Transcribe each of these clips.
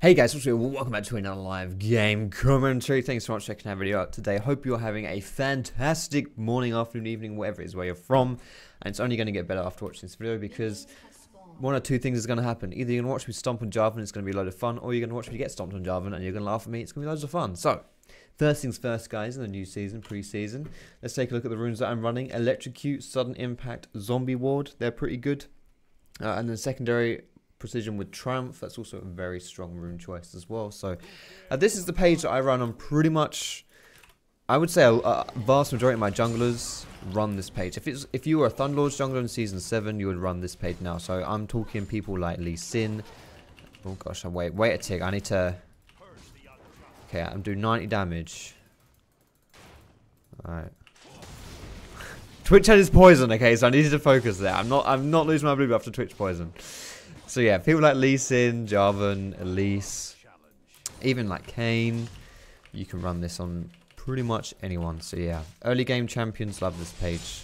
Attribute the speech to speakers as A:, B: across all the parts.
A: Hey guys, welcome back to another live game commentary. Thanks so much for checking our video out today. Hope you're having a fantastic morning, afternoon, evening, whatever it is where you're from. And it's only going to get better after watching this video because one or two things is going to happen. Either you're going to watch me stomp on Jarvan, it's going to be a load of fun, or you're going to watch me get stomped on Jarvan and you're going to laugh at me, it's going to be loads of fun. So, first things first guys, in the new season, pre-season, let's take a look at the runes that I'm running. Electrocute, Sudden Impact, Zombie Ward, they're pretty good. And then secondary, Precision with Triumph, that's also a very strong rune choice as well. So this is the page that I run on pretty much. I would say a vast majority of my junglers run this page. If you were a Thunderlord's jungler in Season 7, you would run this page now. So I'm talking people like Lee Sin. Oh gosh, wait a tick. I need to... Okay, I'm doing 90 damage. Alright. Twitch had his poison, okay, so I needed to focus there. I'm not losing my blue buff to Twitch poison. So yeah, people like Lee Sin, Jarvan, Elise, even like Kane, you can run this on pretty much anyone. So yeah, early game champions love this page.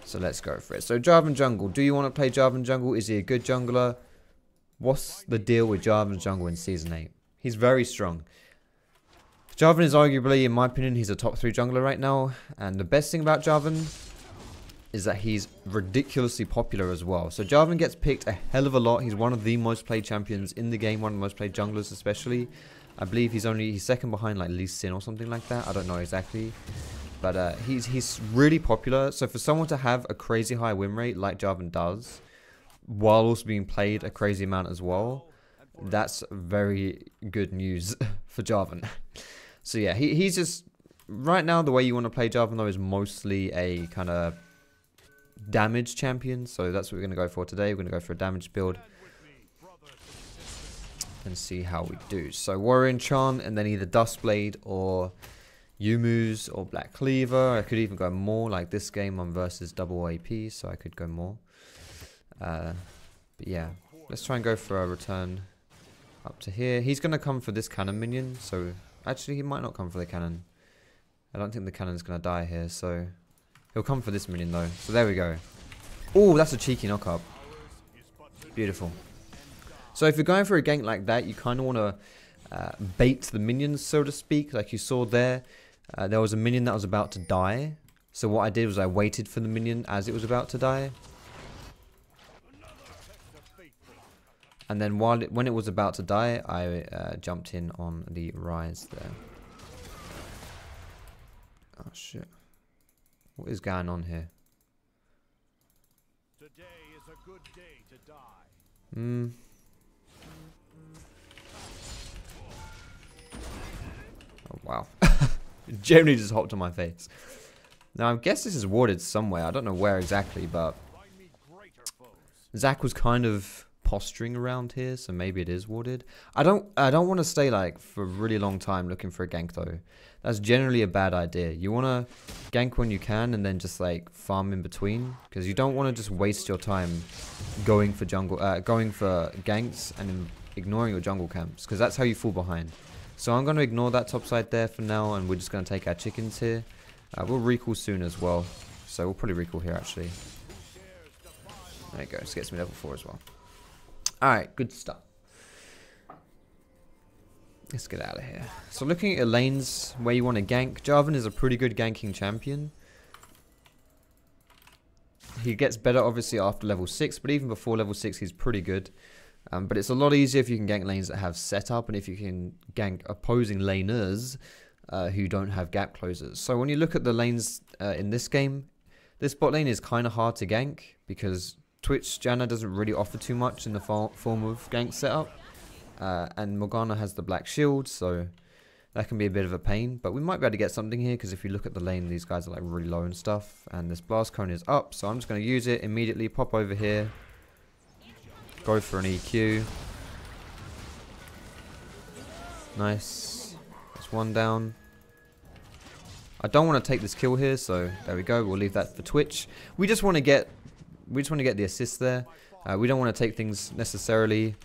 A: So let's go for it. So Jarvan jungle, do you want to play Jarvan jungle? Is he a good jungler? What's the deal with Jarvan jungle in Season 8? He's very strong. Jarvan is arguably, in my opinion, he's a top 3 jungler right now. And the best thing about Jarvan is that he's ridiculously popular as well. So Jarvan gets picked a hell of a lot. He's one of the most played champions in the game, one of the most played junglers especially. I believe he's second behind like Lee Sin or something like that. I don't know exactly. But he's really popular. So for someone to have a crazy high win rate like Jarvan does, while also being played a crazy amount as well, that's very good news for Jarvan. So yeah, he's just... Right now, the way you want to play Jarvan though is mostly a kind of damage champion, so that's what we're going to go for today. We're going to go for a damage build and see how we do. So Warrior Enchant and then either Duskblade or Yumu's or Black Cleaver. I could even go more, like this game I'm versus double AP, so I could go more. But yeah, let's try and go for a return up to here. He's going to come for this cannon minion, so actually he might not come for the cannon. I don't think the cannon's going to die here, so he'll come for this minion though. So there we go. Oh, that's a cheeky knock-up. Beautiful. So if you're going for a gank like that, you kind of want to bait the minions, so to speak. Like you saw there, there was a minion that was about to die. So what I did was I waited for the minion as it was about to die. And then when it was about to die, I jumped in on the rise there. Oh shit. What is going on here? Today is a good day to die. Oh wow. It generally just hopped on my face. Now I guess this is warded somewhere. I don't know where exactly, but Zach was kind of posturing around here, so maybe it is warded. I don't want to stay like for a really long time looking for a gank though. That's generally a bad idea. You want to gank when you can and then just like farm in between, because you don't want to just waste your time going for ganks and ignoring your jungle camps, because that's how you fall behind. So I'm going to ignore that top side there for now, and we're just going to take our chickens here. We'll recall soon as well, so we'll probably recall here actually. There you go. This gets me level 4 as well. Alright, good stuff. Let's get out of here. So looking at your lanes where you want to gank, Jarvan is a pretty good ganking champion. He gets better obviously after level 6, but even before level 6 he's pretty good. But it's a lot easier if you can gank lanes that have setup, and if you can gank opposing laners who don't have gap closers. So when you look at the lanes in this game, this bot lane is kind of hard to gank because Twitch Janna doesn't really offer too much in the form of gank setup. And Morgana has the black shield, so that can be a bit of a pain. But we might be able to get something here, because if you look at the lane, these guys are like really low and stuff. And this blast cone is up, so I'm just going to use it immediately. Pop over here. Go for an EQ. Nice. That's one down. I don't want to take this kill here, so there we go. We'll leave that for Twitch. We just want to get the assist there. We don't want to take things necessarily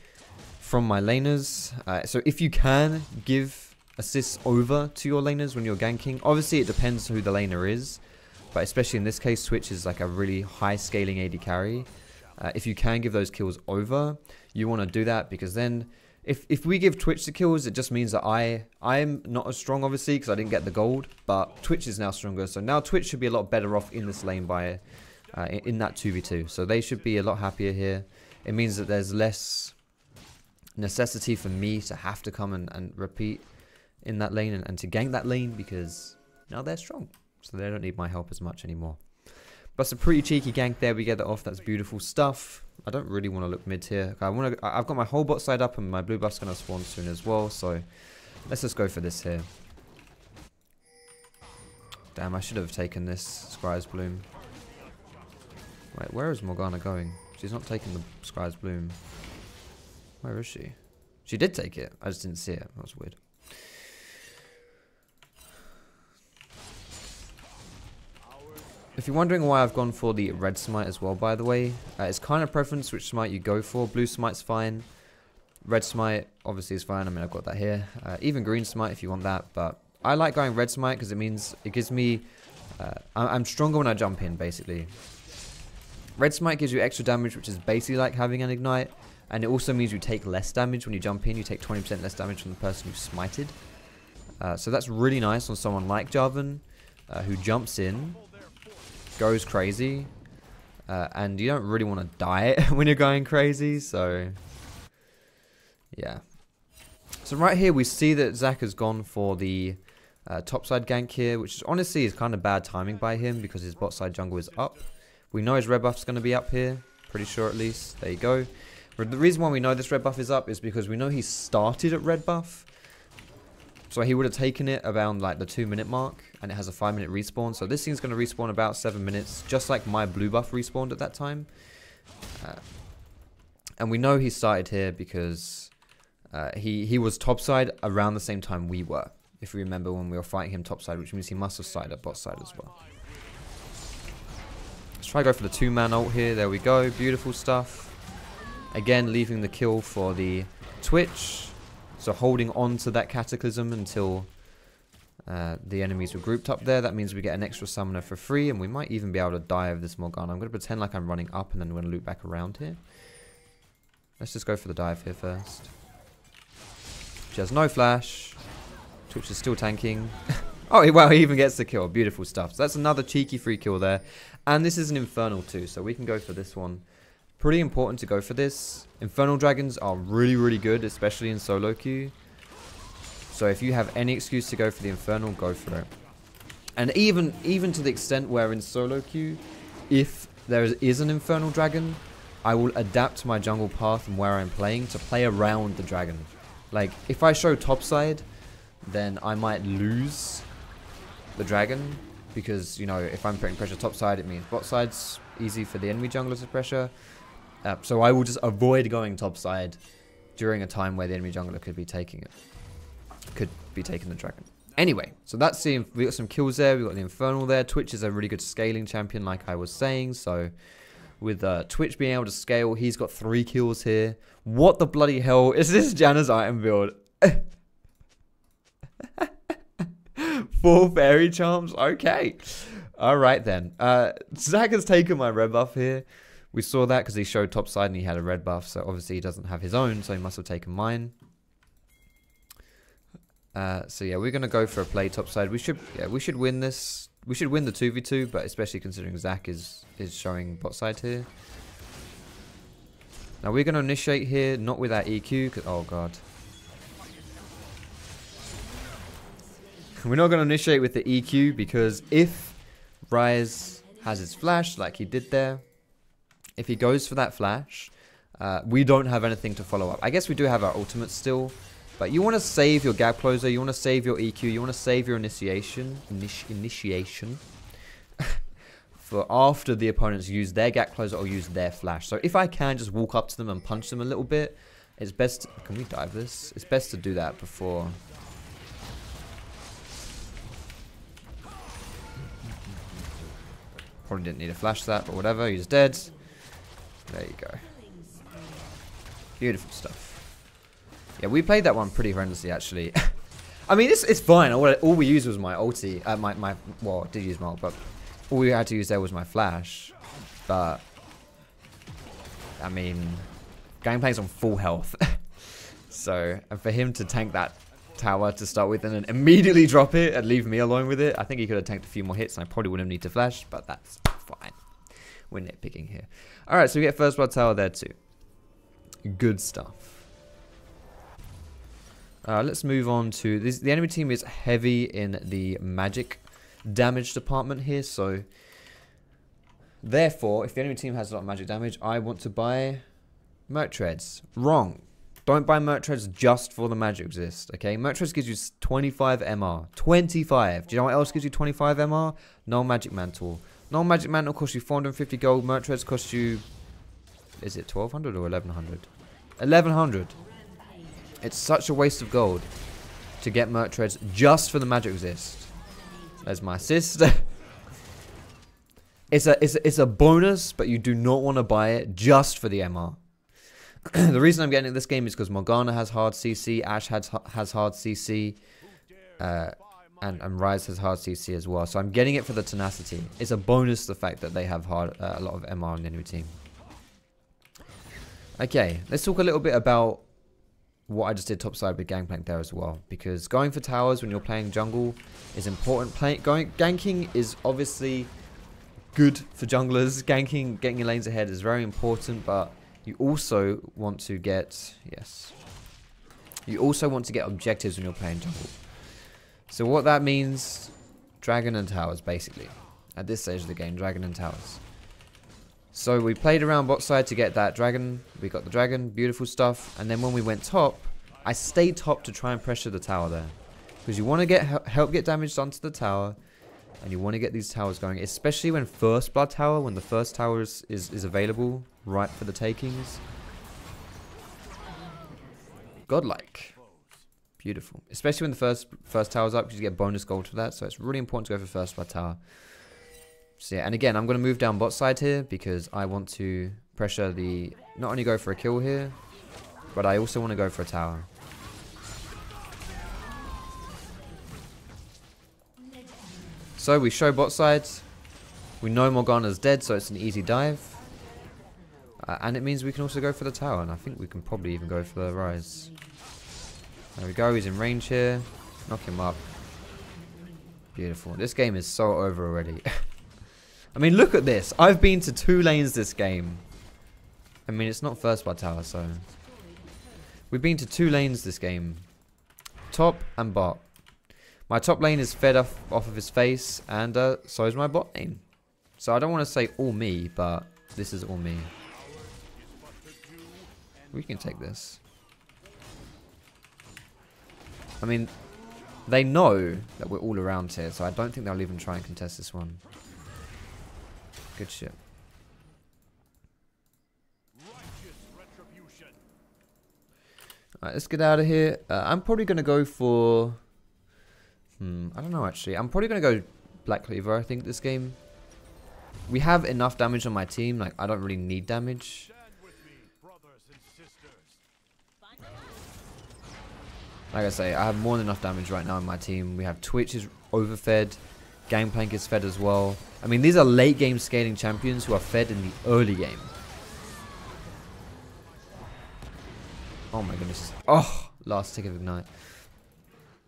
A: from my laners. So if you can give assists over to your laners when you're ganking, obviously it depends who the laner is, but especially in this case, Twitch is like a really high scaling AD carry. If you can give those kills over, you want to do that, because then if we give Twitch the kills, it just means that I'm not as strong, obviously, because I didn't get the gold. But Twitch is now stronger, so now Twitch should be a lot better off in this lane by in that 2v2. So they should be a lot happier here. It means that there's less necessity for me to have to come and repeat in that lane and to gank that lane, because now they're strong, so they don't need my help as much anymore. But it's a pretty cheeky gank there. We get that off. That's beautiful stuff. I don't really want to look mid here. I've got my whole bot side up, and my blue buff's going to spawn soon as well. So let's just go for this here. Damn, I should have taken this Scry's Bloom. Wait, where is Morgana going? She's not taking the Scry's Bloom. Where is she? She did take it. I just didn't see it. That was weird. If you're wondering why I've gone for the red smite as well, by the way, it's kind of preference which smite you go for. Blue smite's fine. Red smite obviously is fine. I mean, I've got that here. Even green smite if you want that. But I like going red smite because it means it gives me... I'm stronger when I jump in, basically. Red smite gives you extra damage, which is basically like having an ignite. And it also means you take less damage when you jump in. You take 20% less damage from the person you've smited. So that's really nice on someone like Jarvan, who jumps in, goes crazy, and you don't really want to die when you're going crazy. So yeah. So right here we see that Zach has gone for the topside gank here, which honestly is kind of bad timing by him because his bot side jungle is up. We know his red buff's going to be up here, pretty sure at least. There you go. But the reason why we know this red buff is up is because we know he started at red buff. So he would have taken it around like the 2-minute mark, and it has a 5-minute respawn. So this thing's going to respawn about 7 minutes, just like my blue buff respawned at that time. And we know he started here because he was topside around the same time we were. If you remember when we were fighting him topside, which means he must have started at bot side as well. Let's try to go for the 2-man ult here. There we go. Beautiful stuff. Again, leaving the kill for the Twitch. So holding on to that Cataclysm until the enemies were grouped up there. That means we get an extra summoner for free, and we might even be able to die of this Morgana. I'm going to pretend like I'm running up, and then we're going to loop back around here. Let's just go for the dive here first. She has no flash. Twitch is still tanking. Oh, wow, he even gets the kill. Beautiful stuff. So that's another cheeky free kill there. And this is an Infernal too, so we can go for this one. Pretty important to go for this. Infernal Dragons are really, really good, especially in solo queue. So if you have any excuse to go for the Infernal, go for it. And even to the extent where in solo queue, if there is an Infernal Dragon, I will adapt my jungle path and where I'm playing to play around the dragon. Like, if I show topside, then I might lose the dragon. Because, you know, if I'm putting pressure topside, it means bot side's easy for the enemy jungler to pressure. So I will just avoid going topside during a time where the enemy jungler could be taking it. Could be taking the dragon. Anyway, so that's the... We got some kills there. We got the Infernal there. Twitch is a really good scaling champion, like I was saying. So with Twitch being able to scale, he's got 3 kills here. What the bloody hell is this Janna's item build? 4 fairy charms? Okay. Alright then. Zach has taken my red buff here. We saw that because he showed topside and he had a red buff. So obviously he doesn't have his own. So he must have taken mine. So yeah, we're going to go for a play topside. We should win this. We should win the 2v2. But especially considering Zach is showing bot side here. Now we're going to initiate here. Not with our EQ. Oh god. We're not going to initiate with the EQ because if Rise has his flash like he did there, if he goes for that flash, we don't have anything to follow up. I guess we do have our ultimate still, but you want to save your gap closer, you want to save your EQ, you want to save your initiation for after the opponents use their gap closer or use their flash. So if I can just walk up to them and punch them a little bit, it's best... Can we dive this? It's best to do that before... Probably didn't need to flash that, but whatever. He's dead. There you go. Beautiful stuff. Yeah, we played that one pretty horrendously, actually. I mean, it's fine. All we used was my ulti. Well, I did use my ult, but all we had to use there was my flash. But, I mean, gameplay's on full health. So, and for him to tank that tower to start with and then immediately drop it and leave me alone with it, I think he could have tanked a few more hits and I probably wouldn't need to flash, but that's fine. We're nitpicking here. Alright, so we get first blood tower there too. Good stuff. Let's move on to this. The enemy team is heavy in the magic damage department here, so therefore, if the enemy team has a lot of magic damage, I want to buy Merc Treads. Wrong. Don't buy Merc Treads just for the magic resist, okay? Merc Treads gives you 25 MR. 25. Do you know what else gives you 25 MR? No Magic Mantle. No Magic Mantle costs you 450 gold. Merc Treads cost you... Is it 1200 or 1100? 1100. It's such a waste of gold to get Merc Treads just for the magic resist. There's my assist. It's a bonus, but you do not want to buy it just for the MR. The reason I'm getting in this game is because Morgana has hard CC, Ashe has hard CC, and Ryze has hard CC as well. So I'm getting it for the tenacity. It's a bonus the fact that they have a lot of MR on the enemy team. Okay, let's talk a little bit about what I just did topside with Gangplank there as well. Because going for towers when you're playing jungle is important. Ganking is obviously good for junglers. Ganking, getting your lanes ahead is very important, but you also want to get, you also want to get objectives when you're playing jungle. So what that means, dragon and towers basically. At this stage of the game, dragon and towers. So we played around bot side to get that dragon. We got the dragon, beautiful stuff. And then when we went top, I stayed top to try and pressure the tower there. Because you want to help get damage onto the tower. And you want to get these towers going, especially when first blood tower, when the first tower is available, right for the takings. Godlike. Beautiful. Especially when the first tower's up, because you get bonus gold for that. So it's really important to go for first blood tower. So yeah, and again, I'm going to move down bot side here, because I want to pressure the... Not only go for a kill here, but I also want to go for a tower. So we show bot side. We know Morgana's dead, so it's an easy dive. And it means we can also go for the tower. And I think we can probably even go for the Ryze. There we go. He's in range here. Knock him up. Beautiful. This game is so over already. I mean, look at this. I've been to 2 lanes this game. I mean, it's not first blood tower, so... We've been to 2 lanes this game. Top and bot. My top lane is fed off of his face, and so is my bot lane. So I don't want to say all me, but this is all me. We can take this. I mean, they know that we're all around here, so I don't think they'll even try and contest this one. Good shit. Alright, let's get out of here. I'm probably going to go for... I don't know actually. I'm probably going to go Black Cleaver, I think, this game. We have enough damage on my team. Like, I don't really need damage. Like I say, I have more than enough damage right now on my team. We have Twitch is overfed. Gangplank is fed as well. I mean, these are late game scaling champions who are fed in the early game. Oh my goodness. Oh, last tick of Ignite.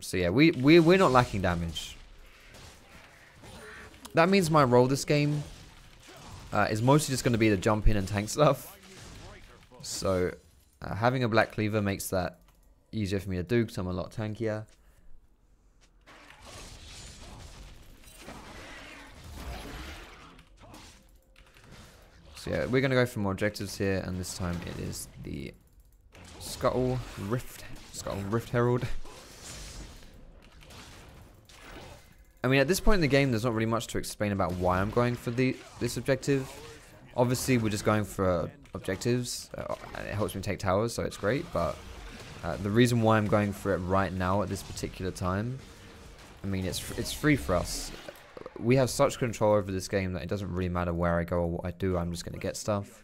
A: So yeah, we're not lacking damage. That means my role this game is mostly just going to be to jump in and tank stuff. So having a Black Cleaver makes that easier for me to do because I'm a lot tankier. So yeah, we're going to go for more objectives here, and this time it is the Scuttle Rift Herald. I mean, at this point in the game, there's not really much to explain about why I'm going for this objective. Obviously, we're just going for objectives. And it helps me take towers, so it's great. But the reason why I'm going for it right now at this particular time, I mean, it's free for us. We have such control over this game that it doesn't really matter where I go or what I do. I'm just going to get stuff.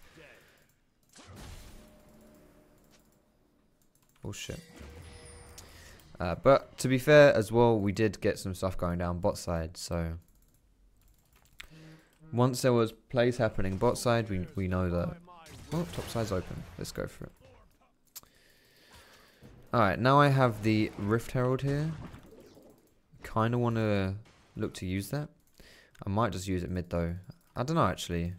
A: Oh, shit. But to be fair as well, we did get some stuff going down bot side. So once there was plays happening bot side, we know that... Oh, top side's open. Let's go for it. Alright, now I have the Rift Herald here. Kind of want to look to use that. I might just use it mid though. I don't know actually.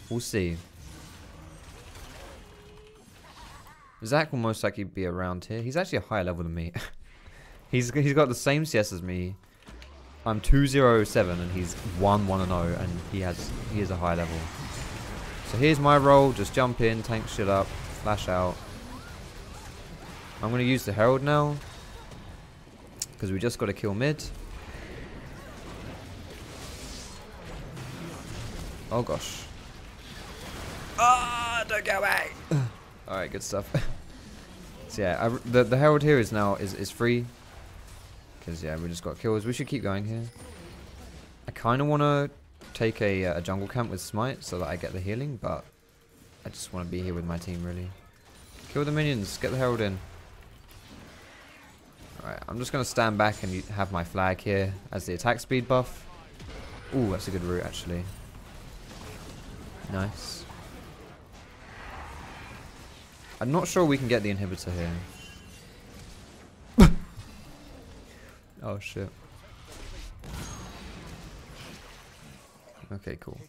A: We'll see. Zach will most likely be around here. He's actually a higher level than me. he's got the same CS as me. I'm 207 and he's 1-1-0 and he is a high level. So here's my role, just jump in, tank shit up, flash out. I'm gonna use the Herald now. Because we just got to kill mid. Oh gosh. Ah, don't get away. Alright, good stuff. So yeah, the Herald here is now is free. Because yeah, we just got kills. We should keep going here. I kind of want to take a jungle camp with Smite so that I get the healing, but I just want to be here with my team really. Kill the minions, get the Herald in. Alright, I'm just going to stand back and have my flag here as the attack speed buff. Ooh, that's a good route actually. Nice. I'm not sure we can get the inhibitor here. Oh shit. Okay, cool.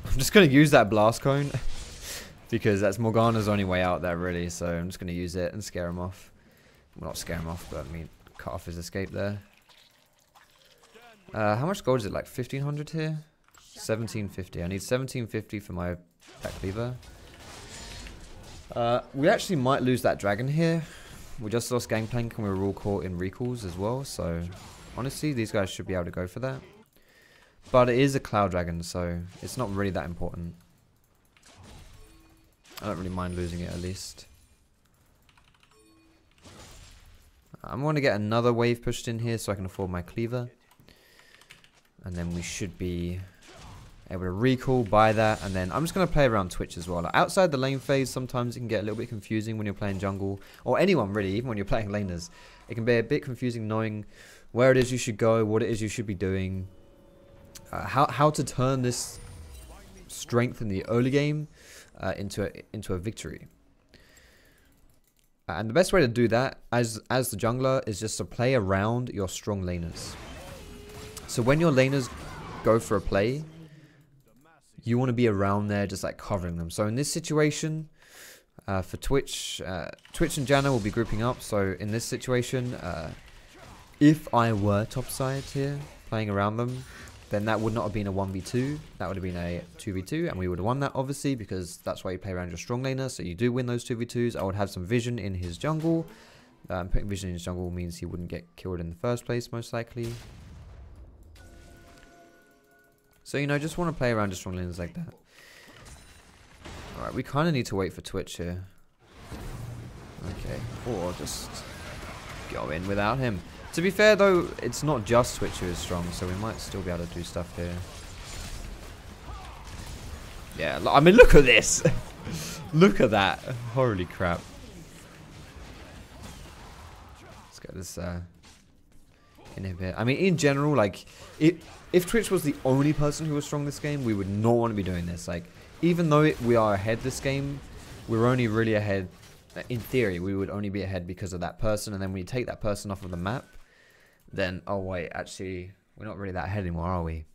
A: I'm just going to use that blast cone because that's Morgana's only way out there really, so I'm just going to use it and scare him off. Well, not scare him off, but I mean cut off his escape there. How much gold is it? Like 1500 here? 1750. I need 1750 for my pet cleaver. We actually might lose that dragon here. We just lost Gangplank and we were all caught in recalls as well, so honestly these guys should be able to go for that. But it is a cloud dragon, so it's not really that important. I don't really mind losing it at least. I'm going to get another wave pushed in here so I can afford my cleaver. And then we should be able to recall, buy that, and then I'm just going to play around Twitch as well. Like outside the lane phase, sometimes it can get a little bit confusing when you're playing jungle, or anyone really, even when you're playing laners. It can be a bit confusing knowing where it is you should go, what it is you should be doing, how to turn this strength in the early game into a victory. And the best way to do that as the jungler is just to play around your strong laners. So when your laners go for a play, you want to be around there just like covering them. So in this situation, for Twitch, Twitch and Janna will be grouping up. So in this situation, if I were topside here, playing around them, then that would not have been a 1v2. That would have been a 2v2, and we would have won that obviously because that's why you play around your strong laner. So you do win those 2v2s. I would have some vision in his jungle. Putting vision in his jungle means he wouldn't get killed in the first place, most likely. So, you know, just want to play around your strong laners like that. Alright, we kind of need to wait for Twitch here. Okay, or just go in without him. To be fair though, it's not just Twitch who is strong, so we might still be able to do stuff here. Yeah, I mean, look at this! Look at that! Holy crap. Let's get this inhibit. I mean, in general, like, if Twitch was the only person who was strong this game, we would not want to be doing this. Like, even though we are ahead this game, we're only really ahead. In theory, we would only be ahead because of that person, and then when you take that person off of the map, then, oh wait, actually, we're not really that ahead anymore, are we?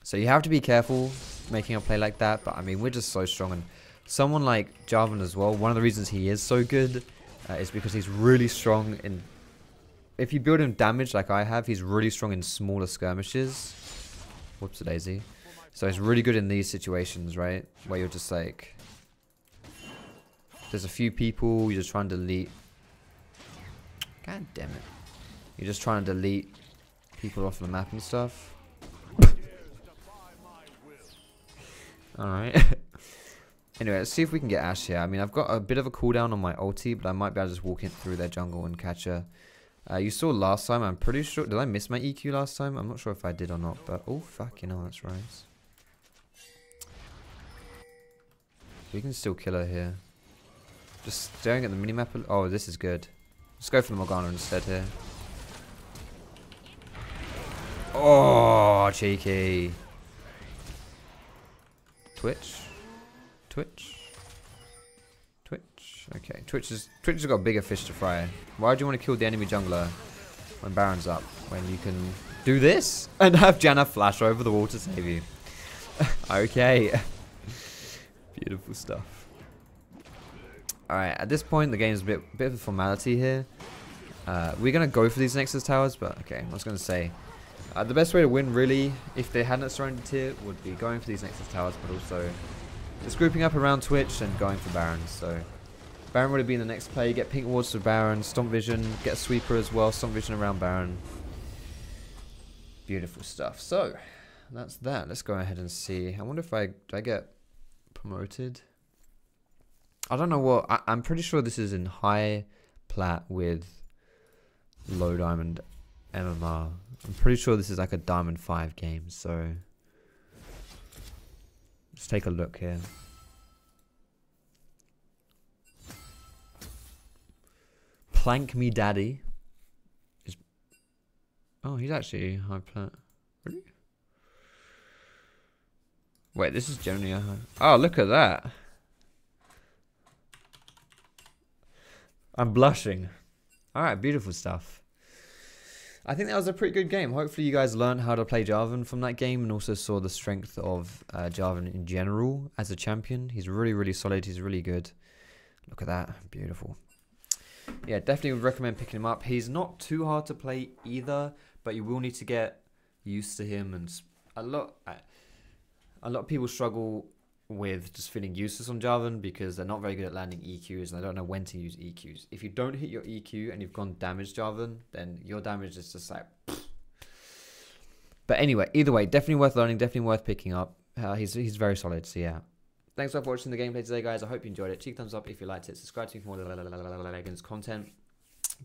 A: So you have to be careful making a play like that, but I mean, we're just so strong. And someone like Jarvan as well, one of the reasons he is so good is because he's really strong in... If you build him damage like I have, he's really strong in smaller skirmishes. Whoops-a-daisy. So he's really good in these situations, right? Where you're just like... There's a few people, you're just trying to delete... God damn it. You're just trying to delete people off the map and stuff. Alright. Anyway, let's see if we can get Ashe here. I mean, I've got a bit of a cooldown on my ulti, but I might be able to just walk in through their jungle and catch her. You saw last time, I'm pretty sure... Did I miss my EQ last time? I'm not sure if I did or not, but... Oh, fuck, you know, that's right. We can still kill her here. Just staring at the minimap. Oh, this is good. Let's go for the Morgana instead here. Oh, cheeky. Twitch. Okay, Twitch has got a bigger fish to fry. Why do you want to kill the enemy jungler when Baron's up? When you can do this and have Janna flash over the wall to save you. Okay. Beautiful stuff. Alright, at this point the game's a bit of a formality here. We're going to go for these Nexus towers, but okay, I was going to say the best way to win really, if they hadn't surrendered here, would be going for these Nexus towers, but also just grouping up around Twitch and going for Barons. So Baron would have been the next play. Get pink wards for Baron, Stomp Vision, get a sweeper as well, Stomp Vision around Baron. Beautiful stuff. So that's that. Let's go ahead and see. I wonder if do I get promoted? I don't know what. I'm pretty sure this is in high plat with low diamond MMR. I'm pretty sure this is like a diamond 5 game. So let's take a look here. Plank me daddy. Oh, he's actually high plat. Really? Wait, this is generally a high. Oh, look at that. I'm blushing. Alright, beautiful stuff. I think that was a pretty good game. Hopefully you guys learned how to play Jarvan from that game and also saw the strength of Jarvan in general as a champion. He's really, really solid. He's really good. Look at that. Beautiful. Yeah, definitely would recommend picking him up. He's not too hard to play either, but you will need to get used to him. And a lot of people struggle with just feeling useless on Jarvan because they're not very good at landing EQs and they don't know when to use EQs. If you don't hit your EQ and you've gone damage Jarvan, then your damage is just like pfft. But anyway, either way, definitely worth learning, definitely worth picking up. He's very solid, so yeah. Thanks for watching the gameplay today, guys. I hope you enjoyed it. Cheek thumbs up if you liked it. Subscribe to me for more Legends content.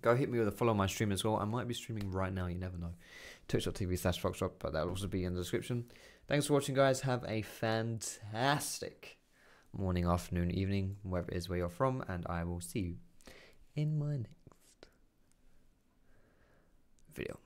A: Go hit me with a follow on my stream as well. I might be streaming right now, you never know. Twitch.tv/Foxdrop, but that'll also be in the description. Thanks for watching, guys. Have a fantastic morning, afternoon, evening, wherever it is where you're from, and I will see you in my next video.